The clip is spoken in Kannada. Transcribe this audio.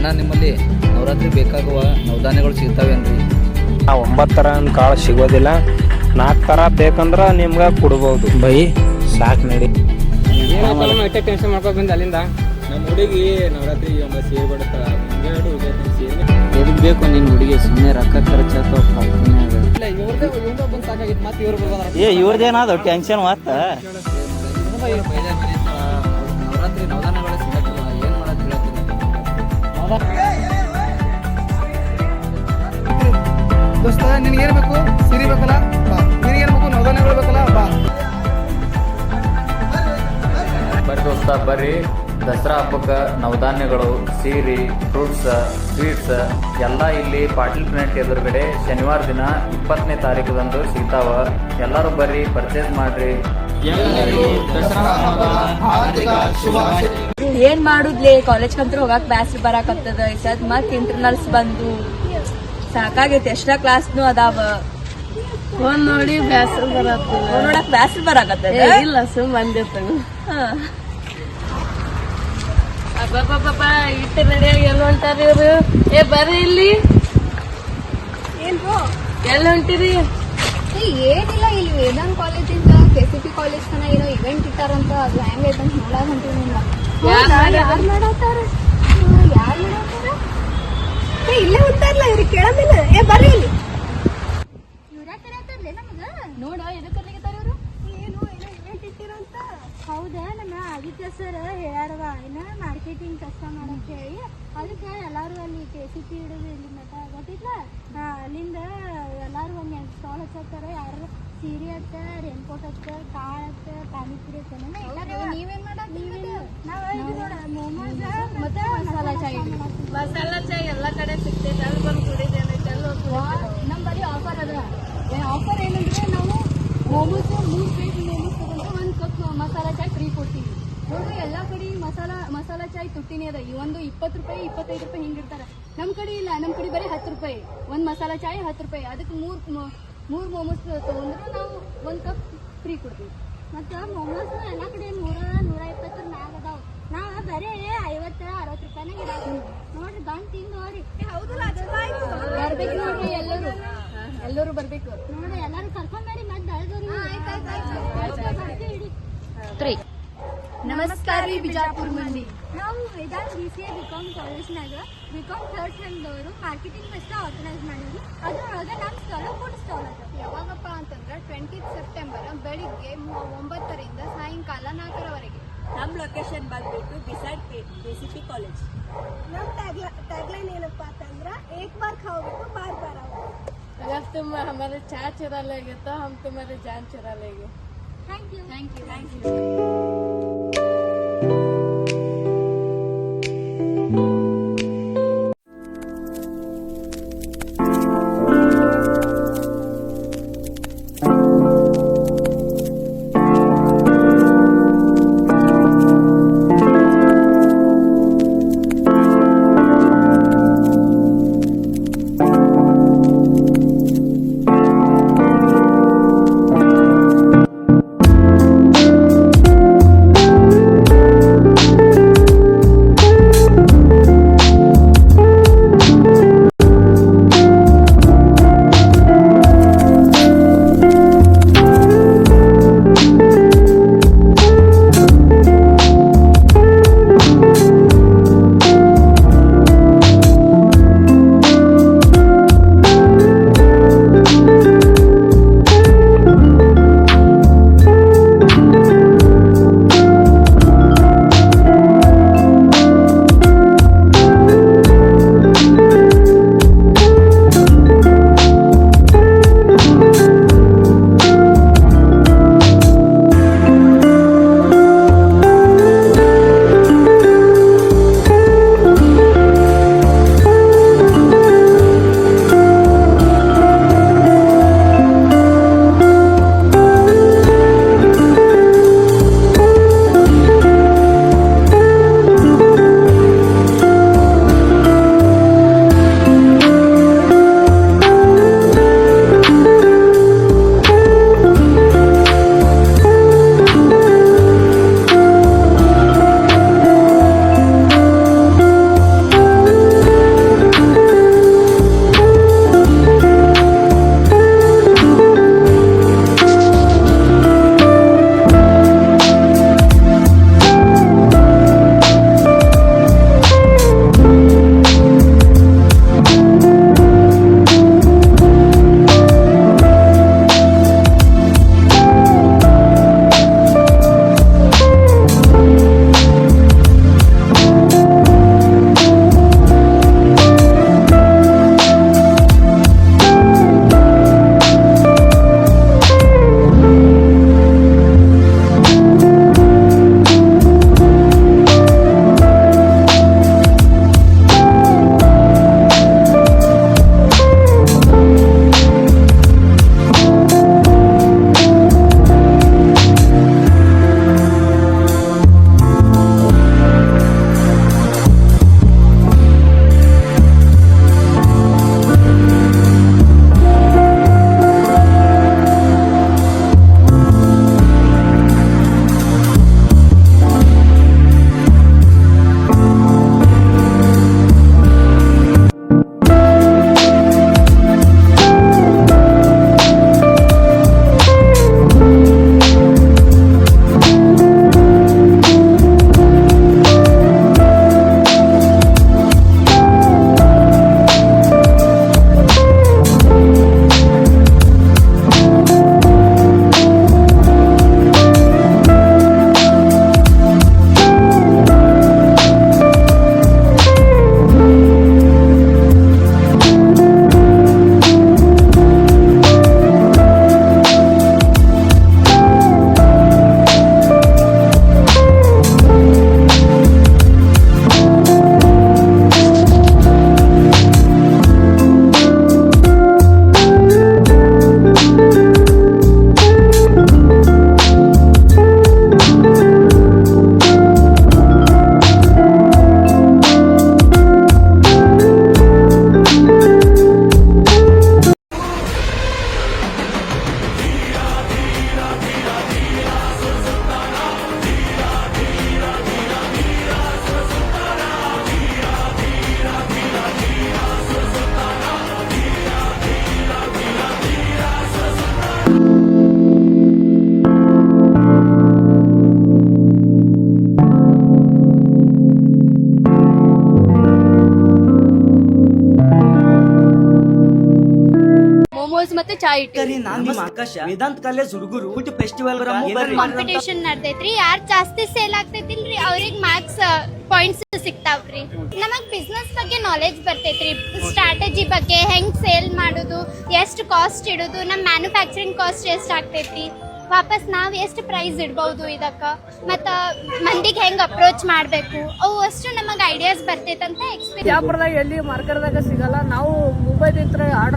ಅಣ್ಣ ನಿಮ್ಮಲ್ಲಿ ನವರಾತ್ರಿ ಬೇಕಾಗುವ ನವಧಾನ್ಯಗಳು ಸಿಗ್ತಾವೇನ್ರಿ? 9 ಥರ ಕಾಳು ಸಿಗೋದಿಲ್ಲ, 4 ಥರ ಬೇಕಂದ್ರೆ ನಿಮ್ಗೆ ಕೊಡ್ಬೋದು. ಬೈ ಸಾಕು ನಡಿ. ಟೆನ್ಷನ್ ಮಾಡ್ಕೊಂಡು ಬಂದು ಅಲ್ಲಿಂದ ನಮ್ಮ ಹುಡುಗಿ ನವರಾತ್ರಿ ಸೇರಿ ಬಿಡುತ್ತಾಳ. ಎದಕ್ಕೆ ಬೇಕು ನಿನ್ನ ಹುಡುಗಿ? ಸುಮ್ಮನೆ ರೊಕ್ಕ ಖರ್ಚಾಗ್ತಾವ. ಇವ್ರದ್ದೇನಾದ್ರು ಟೆನ್ಷನ್ ಮತ್ತ ನವರಾತ್ರಿ ನವಧಾನ್ಯಗಳು ಸಿಗತ್ತಿಲ್ಲ, ಏನು ಮಾಡೋದು ದೋಸ್ತ ನಿನಗೇನು ಬೇಕು? ಸೀರೆ ಬೇಕಲ್ಲ ಬಾ. ನಿನಗೇನು ಬೇಕು? ನವಧಾನ್ಯಗಳು ಬೇಕಲ್ಲ ಬಾ. ಬರ್ರಿ ದೋಸ್ತ ಬರ್ರಿ, ದಸರಾ ಹಬ್ಬಕ್ಕೆ ನವಧಾನ್ಯಗಳು, ಸೀರೆ, ಫ್ರೂಟ್ಸ್, ಸ್ವೀಟ್ಸ್ ಎಲ್ಲ ಇಲ್ಲಿ ಪಾಟೀಲ್ ಪ್ಲಾಂಟ್ ಎದುರುಗಡೆ ಶನಿವಾರ ದಿನ 20ನೇ ತಾರೀಕದಂದು ಸಿಗ್ತಾವ. ಎಲ್ಲರೂ ಬರ್ರಿ, ಪರ್ಚೇಸ್ ಮಾಡ್ರಿ. ಏನ್ ಮಾಡುದ್ಲಿ, ಕಾಲೇಜ್ ಕಂತ್ರ ಹೋಗಕ್ ಬ್ಯಾಸ್ರ ಬರಾಕತ್ತದ. ಸದ್ ಮತ್ ಇಂಟರ್ನಲ್ಸ್ ಬಂದು ಸಾಕಾಗೈತಿ. ಎಷ್ಟ ಕ್ಲಾಸ್ನು ಅದಾವ, ಫೋನ್ ನೋಡಿ ಬ್ಯಾಸರ ಬರತ್ತ. ನೋಡಕ್ ಬ್ಯಾಸ್ರ ಬರಾಕತ್ತದ. ಇಲ್ಲ ಸುಮ್ ಬಂದಿರ್ತಾನ. ಅಬ್ಬಬ್ಬಬ್ಬ ಇಟ್ಟು ನಡಿಯಾಗ ಎಲ್ಲಿ ಹೊಂಟಾರಿ ಇವ್ರು? ಬರ್ರಿ ಇಲ್ಲಿ. ಎಲ್ಲಿ ಹೊಂಟಿರಿ? ಏನಿಲ್ಲ, ಇಲ್ಲಿ ವೇದಾಂತ್ ಕಾಲೇಜಿಂದ KCP ಕಾಲೇಜ್ ತನ ಏನೋ ಇವೆಂಟ್ ಇಟ್ಟಾರಂತ. ಅದು ಹೆಂಗೈತೆ ಅಂತ ನೋಡಕ್ ಹೊಂಟಿವಿ. ಯಾರು ಮಾಡತ್ತಾರ? ಇಲ್ಲೇ ಹುಟ್ಟಾರಲ್ಲ, ಇವ್ರಿಗೆ ಕೇಳೋದಿಲ್ಲ. ಬರ್ರಿ ಇಲ್ಲಿ. ನೋಡ ಎದಕ್ಕರ್ಲಿಗತ್ತಾರ ಇವ್ರು? ಏನು ಇವೆಂಟ್ ಇಟ್ಟಿರಂತ. ಹೌದಾ? ನಮ್ಮ ಆದಿತ್ಯ ಸರ್ ಹೇಳ್ಯಾರವ ಏನ ಮಾರ್ಕೆಟಿಂಗ್ ಕೆಲಸ ಮಾಡಕ್ ಹೇಳಿ. ಅದಕ್ಕೆ ಎಲ್ಲಾರು ಅಲ್ಲಿ KCP ಹಿಡಿದು ಇಲ್ಲಿ ಮಠ ಗೊತ್ತಿಲ್ಲ. ಅಲ್ಲಿಂದ ಎಲ್ಲಾರು ಒಂದ್ 2 ಸ್ಟಾಲ್ ಹಚ್ಚಾರ. ಯಾರು ಸೀರೆ ಹತ್ತ, ರೇನ್ಕೋಟ್ ಹತ್ತ, ಕಾಳು ಹತ್ತ, ಪಾನಿಪುರಿ ಹತ್ತ. ನೀವೇನ್ ಮಾಡಕ್? ಮೋಮೋಸ್ ಮತ್ತೆ ಮಸಾಲಾ ಚಾಯ್. ಮಸಾಲಾ ಚಾಯ್ ಎಲ್ಲಾ ಕಡೆ ಸಿಗ್ತೈತೆ. ಅಲ್ಲಿ ಬಂದು ಕುಡಿದೇನೈತೆ. ನಮ್ ಬರೀ ಆಫರ್ ಅದ. ಆಫರ್ ಏನಂದ್ರೆ ನಾವು ಮೋಮೋಸ್ 3 ಪ್ಲೇಟ್ ಮೋಮೋಸ್ ತಗೊಂಡ್ರೆ 1 ಕಪ್ ಮಸಾಲಾ ಚಾಯ್ ಫ್ರೀ ಕೊಡ್ತೀವಿ. ನೋಡ್ರಿ, ಎಲ್ಲಾ ಕಡೆ ಮಸಾಲಾ ಚಾಯ್ ತುಟ್ಟಿನೇ ಅದ. ಈ ಒಂದು 20 ರೂಪಾಯಿ 25 ರೂಪಾಯಿ ಹಿಂಗಿರ್ತಾರ. ನಮ್ ಕಡೆ ಇಲ್ಲ, ನಮ್ ಕಡೆ ಬರೀ 10 ರೂಪಾಯಿ. 1 ಮಸಾಲಾ ಚಾಯ್ 10 ರೂಪಾಯಿ. ಅದಕ್ಕೆ 3 ಮೋಮೋಸ್ ತಗೊಂಡ್ರೆ ನಾವು 1 ಕಪ್ ಫ್ರೀ ಕೊಡ್ತೀವಿ. ಮತ್ತ ಮೋಮೋಸ್ ಎಲ್ಲಾ ಕಡೆ 100-120 ಮ್ಯಾಗ ಅದಾವ. ನಾವ್ ಬರೀ 50-60 ರೂಪಾಯಿನಾಗ ಇದಾವ. ನೋಡ್ರಿ, ಬಂದ್ ತಿಂದು ಹೋಗ್ರಿ. ಬರ್ಬೇಕು ನೋಡ್ರಿ, ಎಲ್ಲರೂ ಬರ್ಬೇಕು ನೋಡ್ರಿ. ಎಲ್ಲಾರು ಕರ್ಕೊಂಡ್ಬರಿ. ಮತ್ತೆ ನಮಸ್ಕಾರ ರೀ ಬಿಜಾಪುರ್ ಮಂದಿ. ನಾವು ವೇದಾಂತ್ BCA BCom ಕಾಲೇಜ್ನಾಗ BCom 3rd ಸೆಮ್ದವರು ಮಾರ್ಕೆಟಿಂಗ್ ಫೆಸ್ಟ್ ಆರ್ಗನೈಸ್ ಮಾಡಿದ್ವಿ. ಅದ್ರೊಳಗೆ ನಮ್ಮ ಸ್ಟಾಲ್ ಫುಡ್ ಸ್ಟಾಲ್ ಅದ. ಯಾವಾಗಪ್ಪ ಅಂತಂದ್ರೆ 20 ಸೆಪ್ಟೆಂಬರ್ ಬೆಳಿಗ್ಗೆ 9ರಿಂದ ಸಾಯಂಕಾಲ 4ರವರೆಗೆ. ನಮ್ ಲೊಕೇಶನ್ ಬಂದ್ಬಿಟ್ಟು ಬಿಸೈಡ್ KCP ಕಾಲೇಜ್. ನಮ್ಮ ಟ್ಯಾಗ್ಲೈನ್ ಏನಪ್ಪಾ ಅಂತಂದ್ರ ಏಕ್ ಬಾರ್ ಖಾओ ಬಾರ್ ಬಾರ್ आओ. अगर तुम हमारे चाय चुरा लेगे तो हम तुम्हारे जान चुरा लेंगे. Thank you. ಮೋಮೋಸ್ ಮತ್ತೆ ಚಾಯ್ ಇಟ್ಟಿವಿ. ವೇದಾಂತ್ ಕಾಲೇಜ್ ಹುಡುಗರು ಊಟ ಫೆಸ್ಟಿವಲ್ ಕಾಂಪಿಟೇಷನ್ ನಡ್ದೈತ್ರಿ, ಯಾರು ಜಾಸ್ತಿ ಸೇಲ್ ಆಗ್ತೈತಿಲ್ರಿ ಅವ್ರಿಗೆ ಮ್ಯಾಕ್ಸ್ ಪಾಯಿಂಟ್ಸ್ ಸಿಗ್ತಾವ್ರಿ. ನಮಗ್ ಬಿಸ್ನೆಸ್ ಬಗ್ಗೆ ನಾಲೆಜ್ ಬರ್ತೈತ್ರಿ, ಸ್ಟ್ರಾಟಜಿ ಬಗ್ಗೆ, ಹೆಂಗ್ ಸೇಲ್ ಮಾಡೋದು, ಎಷ್ಟು ಕಾಸ್ಟ್ ಇಡೋದು, ನಮ್ಮ ಮ್ಯಾನುಫ್ಯಾಕ್ಚರಿಂಗ್ ಕಾಸ್ಟ್ ಎಷ್ಟು ಆಗ್ತೈತಿ, ವಾಪಸ್ ನಾವ್ ಎಷ್ಟು ಪ್ರೈಸ್ ಇಡ್ಬಹುದು ಇದಕ್ಕ, ಮತ್ತ ಮಂದಿಗೆ ಹೆಂಗ್ ಅಪ್ರೋಚ್ ಮಾಡ್ಬೇಕು, ಅವು ಅಷ್ಟು ನಮಗ್ ಐಡಿಯಾಸ್ ಬರ್ತೈತಂತ ಎಕ್ಸ್ಪೀರಿಯನ್ಸ್. ಎಲ್ಲಿ ಮಾರ್ಕೆಟ್ದಾಗ ಸಿಗಲ್ಲ, ನಾವು ಮುಂಬೈದಿಂದ ಆರ್ಡರ್